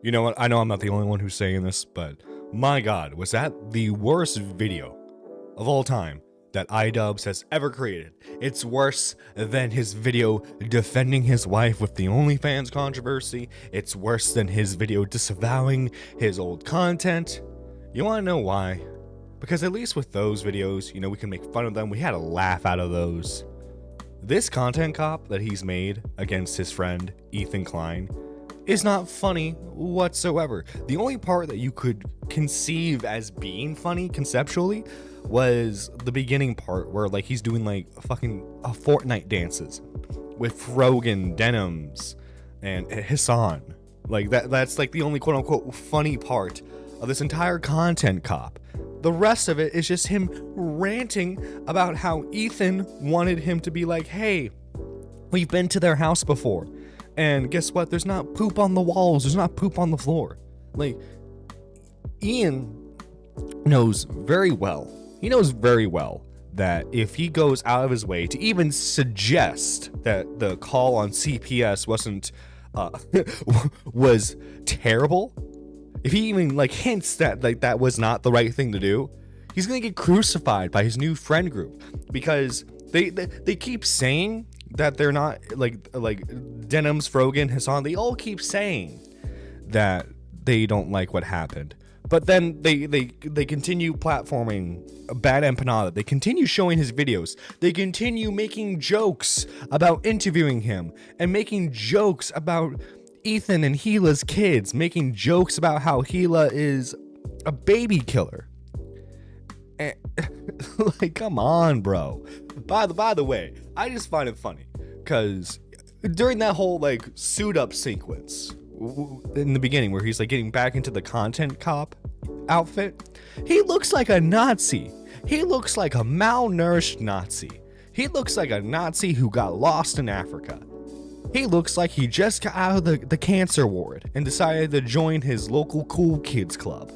You know what? I know I'm not the only one who's saying this, but my God, was that the worst video of all time that Idubbbz has ever created? It's worse than his video defending his wife with the OnlyFans controversy. It's worse than his video disavowing his old content. You want to know why? Because at least with those videos, we can make fun of them. We had a laugh out of those. This content cop that he's made against his friend Ethan Klein is not funny whatsoever. The only part that you could conceive as being funny conceptually was the beginning part where he's doing fucking Fortnite dances with Rogan, Denims, and Hassan. That's the only quote unquote funny part of this entire content cop. The rest of it is just him ranting about how Ethan wanted him to be like, hey, we've been to their house before. And guess what? There's not poop on the walls. There's not poop on the floor. Ian knows very well. He knows very well that if he goes out of his way to even suggest that the call on CPS wasn't, was terrible, if he even hints that that was not the right thing to do, he's gonna get crucified by his new friend group because they keep saying that they're not like Denims, Frogan, Hassan. They all keep saying that they don't like what happened, but then they continue platforming Bad Empanada. They continue showing his videos. They continue making jokes about interviewing him and making jokes about Ethan and Gila's kids, making jokes about how Gila is a baby killer. And, come on, bro. By the way, I just find it funny because during that whole suit up sequence in the beginning where he's getting back into the content cop outfit, he looks like a Nazi. He looks like a malnourished Nazi. He looks like a Nazi who got lost in Africa. He looks like he just got out of the cancer ward and decided to join his local cool kids club.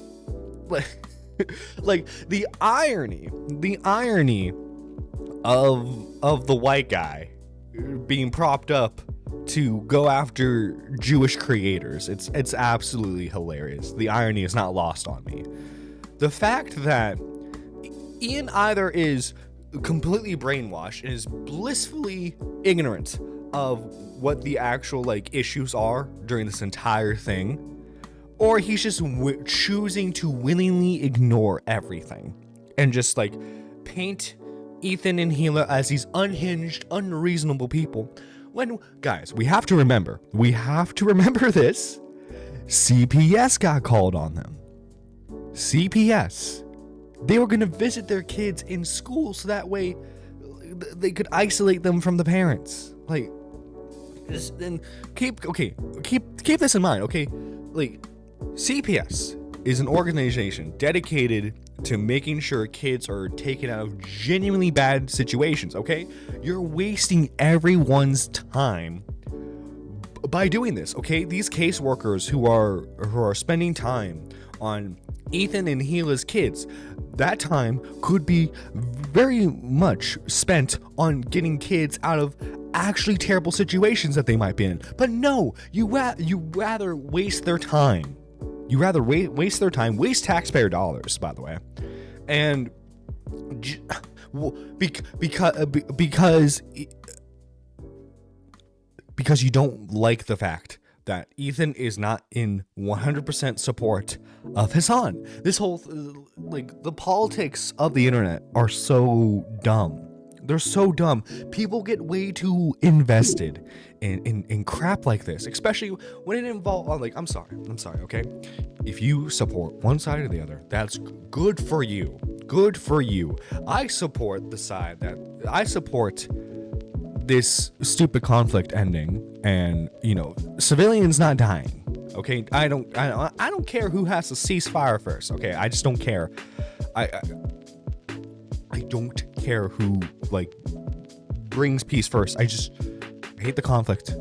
The irony of the white guy being propped up to go after Jewish creators. It's absolutely hilarious. The irony is not lost on me. The fact that Ian either is completely brainwashed and is blissfully ignorant of what the actual issues are during this entire thing, or he's just choosing to willingly ignore everything and just paint Ethan and Gila as these unhinged, unreasonable people. When, guys, we have to remember this. CPS got called on them. CPS. They were gonna visit their kids in school so that way they could isolate them from the parents. Then keep this in mind, okay? CPS is an organization dedicated to making sure kids are taken out of genuinely bad situations, okay? You're wasting everyone's time by doing this, okay? These caseworkers who are spending time on Ethan and Gila's kids, that time could be very much spent on getting kids out of actually terrible situations that they might be in. But no, you rather waste their time. You rather waste their time, waste taxpayer dollars, by the way, and because you don't like the fact that Ethan is not in 100% support of Hassan. This whole the politics of the internet are so dumb. They're so dumb. People get way too invested in crap like this, especially when it involves I'm sorry, okay? If you support one side or the other, that's good for you. Good for you. I support the side that I support this stupid conflict ending and, civilians not dying. Okay? I don't care who has to cease fire first, okay? I just don't care. I don't care who brings peace first. I hate the conflict.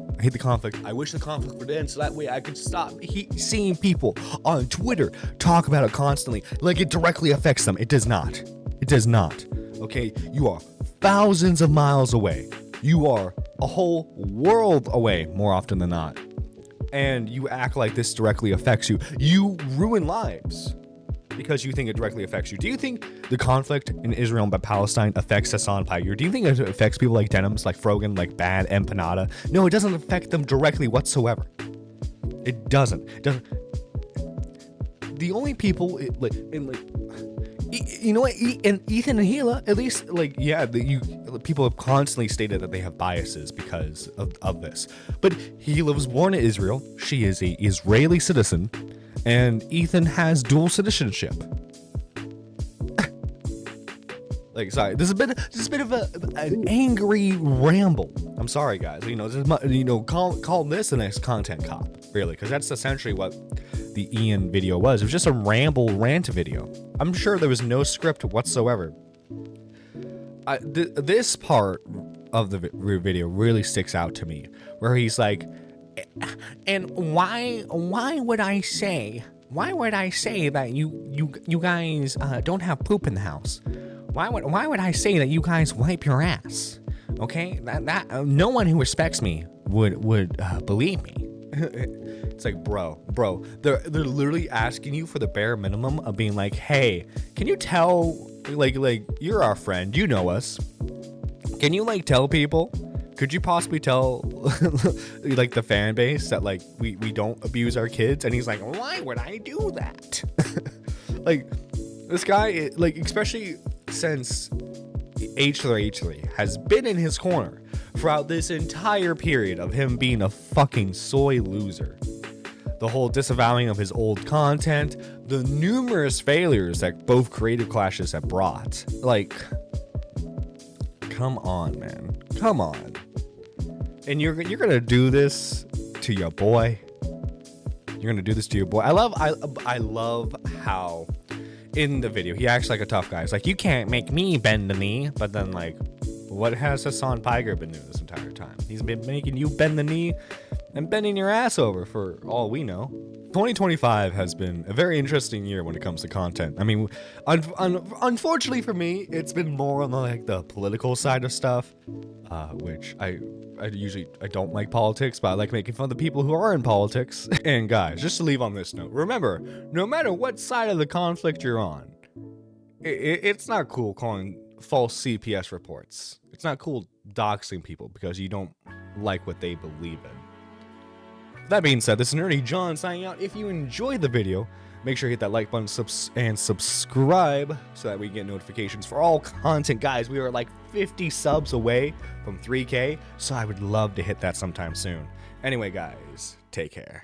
I wish the conflict would end so that way I could stop seeing people on Twitter talk about it constantly it directly affects them. It does not. Okay? You are thousands of miles away. You are a whole world away more often than not. and you act like this directly affects you. You ruin lives because you think it directly affects you. Do you think the conflict in Israel and Palestine affects Hassan Piker? Do you think it affects people like Denims, like Frogan, like Bad, Empanada? No, it doesn't affect them directly whatsoever. It doesn't. The only people, you know what, and Ethan and Gila, at least, like, yeah, people have constantly stated that they have biases because of this. But Gila was born in Israel. She is a Israeli citizen, and Ethan has dual citizenship. Like, sorry, this has been an angry ramble. I'm sorry, guys. Call this the next content cop, really, because that's essentially what the Ian video was. It was just a rant video. I'm sure there was no script whatsoever. This part of the video really sticks out to me, where he's like, and why would I say that you guys don't have poop in the house? Why would I say that you guys wipe your ass? Okay, that no one who respects me would believe me. It's like, bro, they're literally asking you for the bare minimum of being like, hey, can you tell, like you're our friend, you know us, can you like tell people, could you possibly tell like the fan base that like we don't abuse our kids? And he's like, why would I do that? Like, this guy, like, especially since H3 has been in his corner throughout this entire period of him being a fucking soy loser. The whole disavowing of his old content, the numerous failures that both creative clashes have brought. Like, come on, man. Come on. And you're gonna do this to your boy. You're gonna do this to your boy. I love how in the video he acts like a tough guy. It's like, you can't make me bend the knee. But then, like, what has Hassan Piker been doing this entire time? He's been making you bend the knee and bending your ass over for all we know. 2025 has been a very interesting year when it comes to content. I mean, unfortunately for me, it's been more on the political side of stuff, which I don't like politics, but I like making fun of the people who are in politics. And guys, just to leave on this note, remember, no matter what side of the conflict you're on, it's not cool calling false CPS reports. It's not cool doxing people because you don't like what they believe in. That being said, this is Nerdy John signing out. If you enjoyed the video, make sure you hit that like button and subscribe so that we get notifications for all content. Guys, we are like 50 subs away from 3K, so I would love to hit that sometime soon. Anyway, guys, take care.